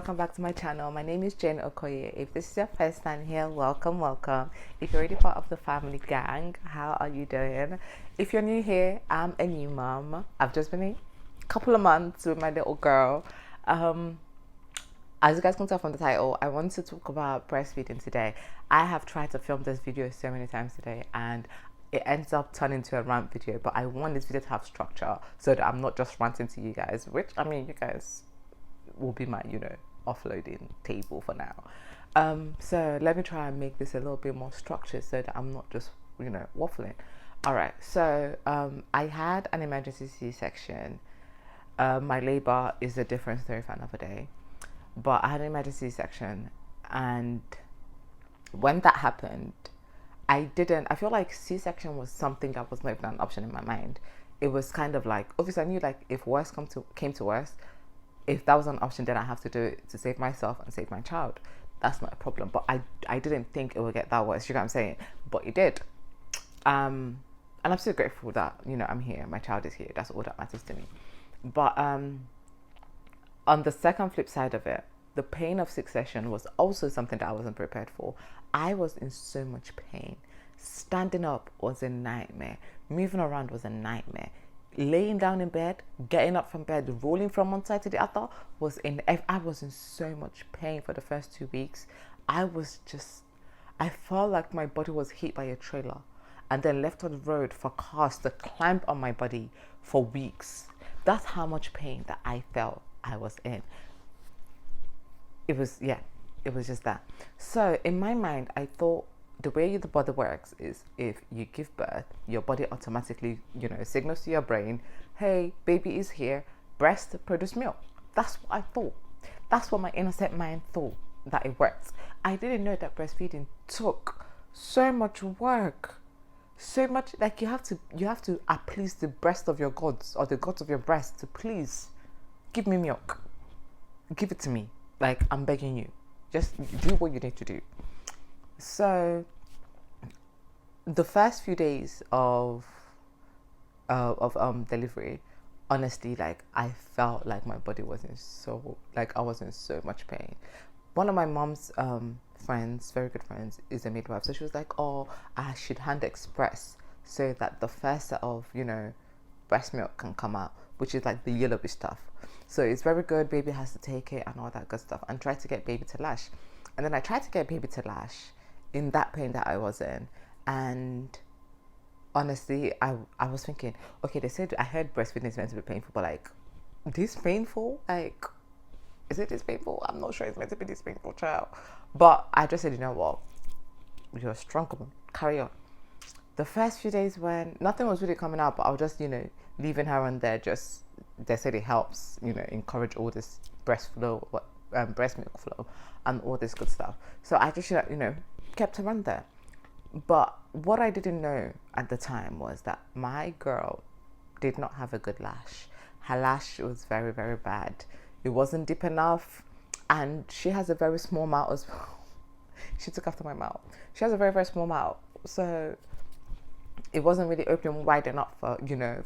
welcome back to my channel. My name is Jane Okoye. If this is your first time here, welcome. If you're already part of the family gang, how are you doing? If you're new here, I'm a new mom. I've just been a couple of months with my little girl. As you guys can tell from the title, I want to talk about breastfeeding today. I have tried to film this video so many times today and it ends up turning into a rant video, but I want this video to have structure so that I'm not just ranting to you guys, which, I mean, you guys will be my, offloading table for now. So let me try and make this a little bit more structured so that I'm not just, waffling. All right, so I had an emergency C-section. My labor is a different story for another day. But I had an emergency C-section, and when that happened, I feel like C-section was something that was not even an option in my mind. It was kind of like, obviously I knew like if worst came to worst, if that was an option, then I have to do it to save myself and save my child. That's not a problem. But I didn't think it would get that worse, you know what I'm saying? But it did. And I'm so grateful that, I'm here, my child is here. That's all that matters to me. But on the second flip side of it, the pain of succession was also something that I wasn't prepared for. I was in so much pain. Standing up was a nightmare. Moving around was a nightmare. Laying down in bed, getting up from bed, rolling from one side to the other I was in so much pain for the first 2 weeks. I felt like my body was hit by a trailer and then left on the road for cars to climb on my body for weeks. That's how much pain that I felt I was in. It was just that. So in my mind, I thought the way the body works is if you give birth, your body automatically, signals to your brain, hey, baby is here, breast produce milk. That's what I thought. That's what my innocent mind thought, that it works. I didn't know that breastfeeding took so much work. So much, like you have to appease the breast of your gods or the gods of your breast to please give me milk. Give it to me. Like, I'm begging you. Just do what you need to do. So the first few days of delivery, honestly, like I felt like my body was I was in so much pain. One of my mom's friends, very good friends, is a midwife, so she was like, oh, I should hand express so that the first set of breast milk can come out, which is like the yellowish stuff. So it's very good, baby has to take it and all that good stuff, and try to get baby to lash. And then I tried to get baby to lash in that pain that I was in. And honestly, I was thinking, okay, they said, I heard breastfeeding is meant to be painful, but like, this painful? Like, is it this painful? I'm not sure it's meant to be this painful, child. But I just said, you know what? You're a strong woman. Carry on. The first few days when nothing was really coming out, but I was just, leaving her on there, they said it helps, encourage all this breast milk flow and all this good stuff. So I just, kept her on there. But what I didn't know at the time was that my girl did not have a good lash. Her lash was very, very bad. It wasn't deep enough, and she has a very small mouth as well. She took after my mouth. She has a very, very small mouth, so it wasn't really open wide enough for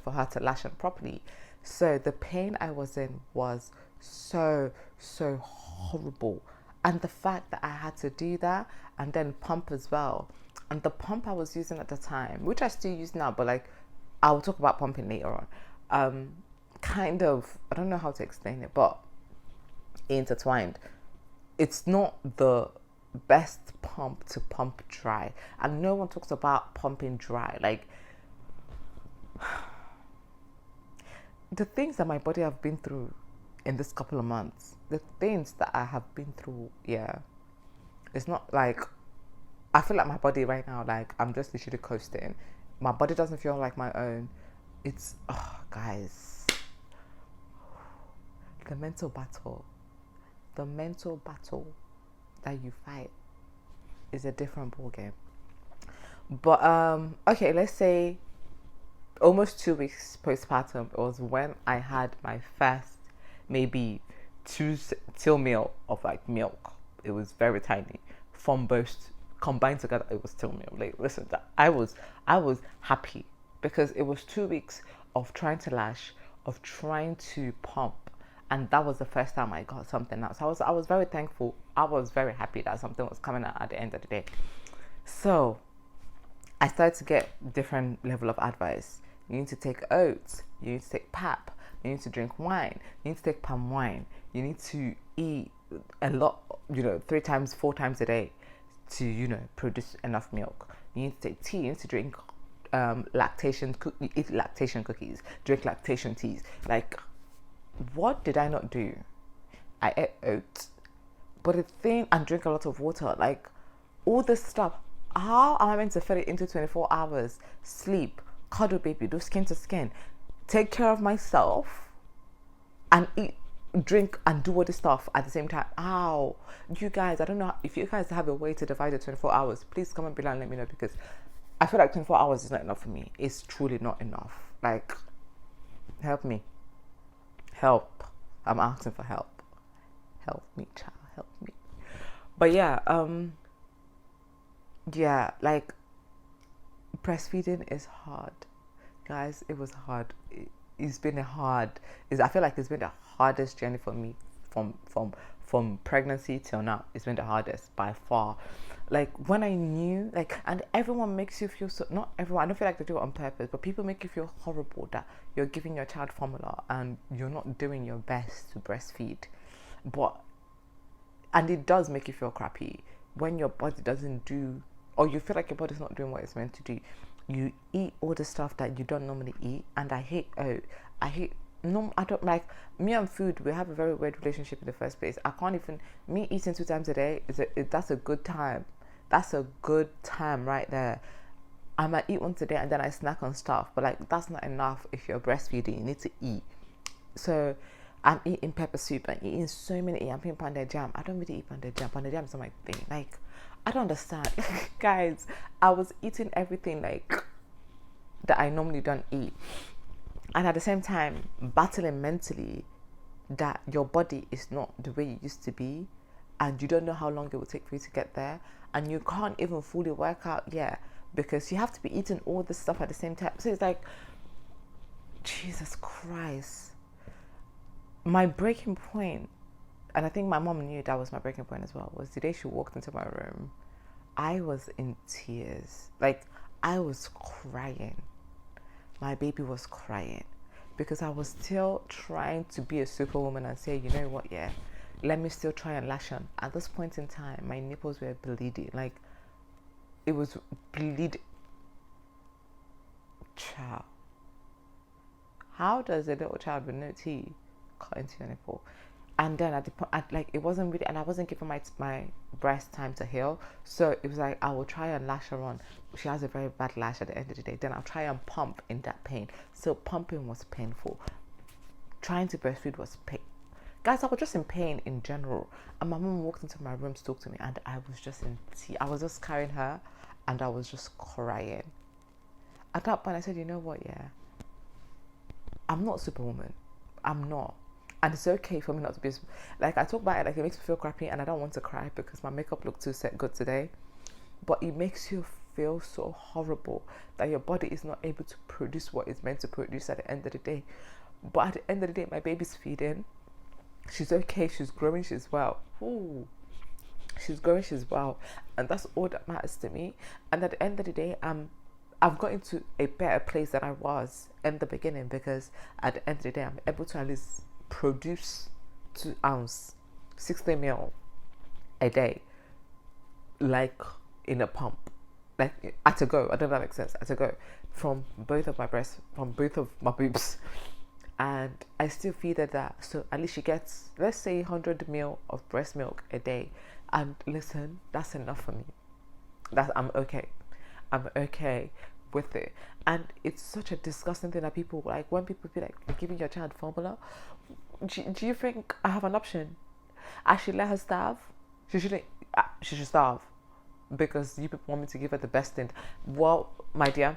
for her to lash on properly. So the pain I was in was so horrible, and the fact that I had to do that and then pump as well. And the pump I was using at the time, which I still use now, but like I'll talk about pumping later on, kind of, I don't know how to explain it, but intertwined. It's not the best pump to pump dry, and no one talks about pumping dry. Like, the things that my body have been through in this couple of months, the things that I have been through, it's not like, I feel like my body right now, like I'm just literally coasting. My body doesn't feel like my own. It's, guys, the mental battle that you fight is a different ball game. But okay, let's say almost 2 weeks postpartum, it was when I had my first maybe 2 till meal of like milk. It was very tiny from both combined together. It was still milk. Like, listen, I was happy because it was 2 weeks of trying to lash, of trying to pump, and that was the first time I got something else. I was very thankful. I was very happy that something was coming out at the end of the day. So I started to get different level of advice. You need to take oats. You need to take pap. You need to drink wine. You need to take palm wine. You need to eat a lot, 3 times, 4 times a day to, produce enough milk. You need to take tea. You need to drink eat lactation cookies, drink lactation teas. Like, what did I not do? I ate oats, but the thing, and drink a lot of water. Like, all this stuff. How am I meant to fit it into 24 hours? Sleep, cuddle baby, do skin to skin, take care of myself, and eat, drink, and do all this stuff at the same time. How? You guys, I don't know if you guys have a way to divide the 24 hours. Please comment below and let me know, because I feel like 24 hours is not enough for me. It's truly not enough. Like, help me. Help. I'm asking for help. Help me, child. Help me. But yeah, like, breastfeeding is hard. Guys, it was hard. It's been I feel like it's been the hardest journey for me from pregnancy till now. It's been the hardest by far. Like, when I knew, like, and everyone makes you feel so, not everyone, I don't feel like they do it on purpose, but people make you feel horrible that you're giving your child formula and you're not doing your best to breastfeed. And it does make you feel crappy when your body doesn't do, or you feel like your body's not doing what it's meant to do. You eat all the stuff that you don't normally eat, and I don't like, me and food, we have a very weird relationship in the first place. I can't even, me eating 2 times a day, that's a good time. That's a good time right there. I might eat once a day and then I snack on stuff, but like, that's not enough. If you're breastfeeding, you need to eat. So I'm eating pepper soup and eating so many, I'm eating pounded jam. I don't really eat pounded jam. Pounded jam is not my thing. Like, I don't understand. Guys, I was eating everything like that I normally don't eat. And at the same time, battling mentally that your body is not the way it used to be, and you don't know how long it will take for you to get there, and you can't even fully work out yet because you have to be eating all this stuff at the same time. So it's like, Jesus Christ. My breaking point, and I think my mom knew that was my breaking point as well, was the day she walked into my room. I was in tears. Like, I was crying. My baby was crying because I was still trying to be a superwoman and say, you know what, yeah, let me still try and lash on. At this point in time, my nipples were bleeding. Like, it was bleeding. Child. How does a little child with no teeth cut into your nipple? And then at the point, like, it wasn't really, and I wasn't giving my breast time to heal. So it was like, I will try and lash her on. She has a very bad lash at the end of the day. Then I'll try and pump in that pain. So pumping was painful. Trying to breastfeed was pain. Guys, I was just in pain in general. And my mom walked into my room to talk to me, and I was just in tears. I was just carrying her, and I was just crying. At that point, I said, you know what, yeah, I'm not Superwoman. I'm not. And it's okay for me not to be, like, I talk about it like it makes me feel crappy and I don't want to cry because my makeup looked too good today. But it makes you feel so horrible that your body is not able to produce what it's meant to produce at the end of the day. But at the end of the day, my baby's feeding. She's okay. She's growing. She's well. Ooh. She's growing. She's well. And that's all that matters to me. And at the end of the day, I've got into a better place than I was in the beginning, because at the end of the day, I'm able to at least produce 2 ounce 60 ml a day, like in a pump, like at a go. I don't know if that makes sense. At a go, from both of my breasts, from both of my boobs, and I still feed her that. So at least she gets, let's say, 100 ml of breast milk a day. And listen, that's enough for me. I'm okay with it. And it's such a disgusting thing that people, like, when people feel like you're giving your child formula, do you think I have an option? I should let her starve? She should starve because you people want me to give her the best thing. Well, my dear,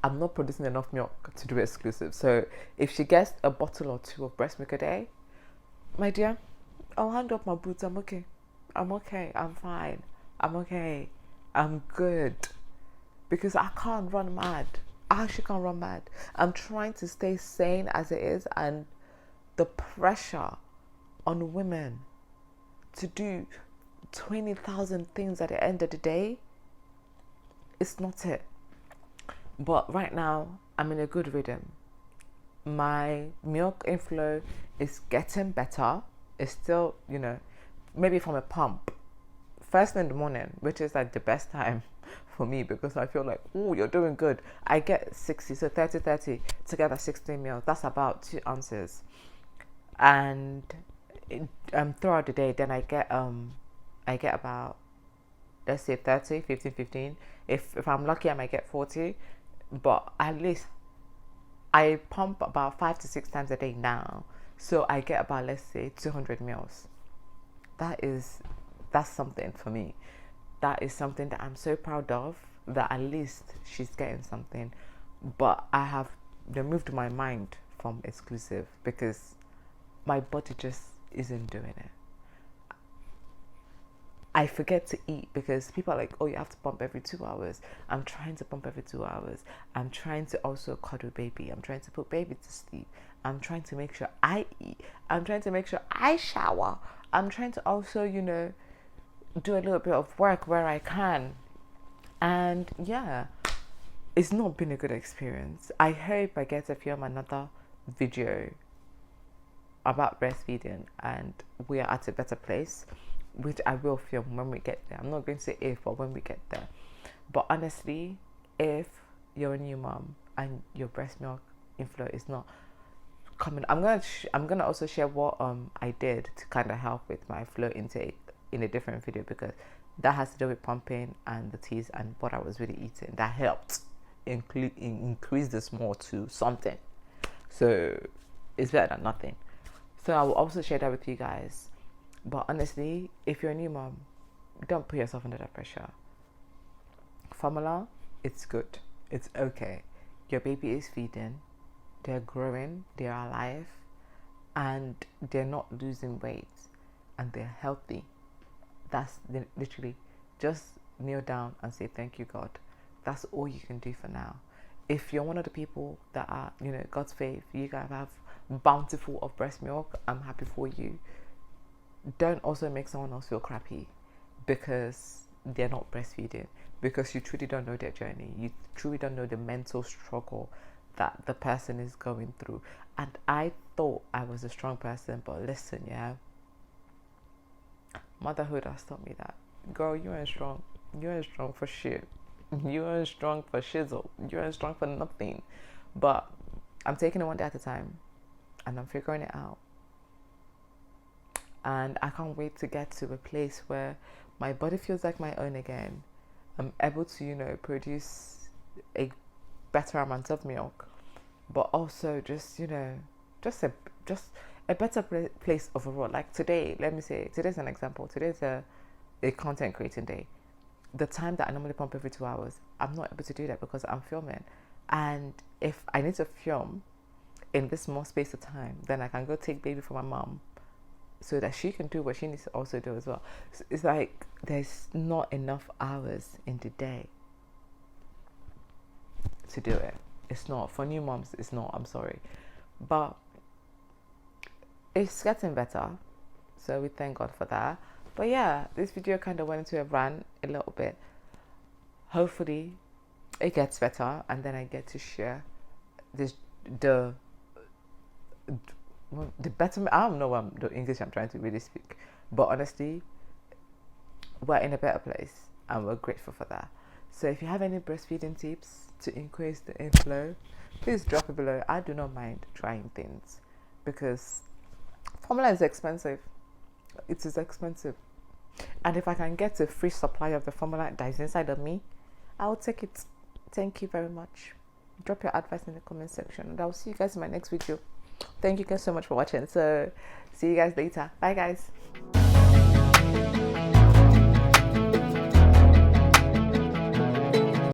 I'm not producing enough milk to do it exclusive. So if she gets a bottle or 2 of breast milk a day, my dear, I'll hang up my boots. I'm okay. I'm fine. I'm okay. I'm good. Because I can't run mad. I actually can't run mad. I'm trying to stay sane as it is, and the pressure on women to do 20,000 things at the end of the day, it's not it. But right now, I'm in a good rhythm. My milk inflow is getting better. It's still, maybe from a pump. First in the morning, which is like the best time for me because I feel like, oh, you're doing good. I get 60, so 30, together 16 meals. That's about 2 ounces. And throughout the day, then I get about, let's say 30, 15. If I'm lucky, I might get 40, but at least I pump about 5 to 6 times a day now, so I get about, let's say, 200 meals. That's something for me. That is something that I'm so proud of, that at least she's getting something. But I have removed my mind from exclusive because my body just isn't doing it. I forget to eat because people are like, oh, you have to pump every 2 hours. I'm trying to pump every 2 hours. I'm trying to also cuddle baby. I'm trying to put baby to sleep. I'm trying to make sure I eat. I'm trying to make sure I shower. I'm trying to also, do a little bit of work where I can. And yeah, it's not been a good experience. I hope I get to film another video about breastfeeding and we are at a better place, which I will film when we get there. I'm not going to say if, but when we get there. But honestly, if you're a new mom and your breast milk inflow is not coming, I'm gonna also share what I did to kind of help with my flow intake in a different video, because that has to do with pumping and the teas and what I was really eating. That helped increase this more to something. So it's better than nothing. So I will also share that with you guys. But honestly, if you're a new mom, don't put yourself under that pressure. Formula, it's good. It's okay. Your baby is feeding. They're growing. They're alive. And they're not losing weight. And they're healthy. That's literally just kneel down and say, thank you, God. That's all you can do for now. If you're one of the people that are, God's faith, you guys have bountiful of breast milk, I'm happy for you. Don't also make someone else feel crappy because they're not breastfeeding, because you truly don't know their journey. You truly don't know the mental struggle that the person is going through. And I thought I was a strong person, but listen, motherhood has taught me that, girl, you ain't strong. You ain't strong for shit. You ain't strong for shizzle. You ain't strong for nothing. But I'm taking it one day at a time and I'm figuring it out. And I can't wait to get to a place where my body feels like my own again. I'm able to, produce a better amount of milk, but also just a better place overall. Like today, let me say, today's an example. Today's a content creating day. The time that I normally pump every 2 hours, I'm not able to do that because I'm filming. And if I need to film in this small space of time, then I can go take baby from my mom so that she can do what she needs to also do as well. So it's like there's not enough hours in the day to do it. It's not. For new moms, it's not. I'm sorry. But it's getting better. So we thank God for that. But yeah, this video kind of went into a rant a little bit. Hopefully it gets better and then I get to share the better, I don't know the English I'm trying to really speak, but honestly, we're in a better place and we're grateful for that. So if you have any breastfeeding tips to increase the inflow, please drop it below. I do not mind trying things because formula is expensive. It is expensive. And if I can get a free supply of the formula that is inside of me, I will take it. Thank you very much. Drop your advice in the comment section and I will see you guys in my next video. Thank you guys so much for watching. So see you guys later. Bye guys.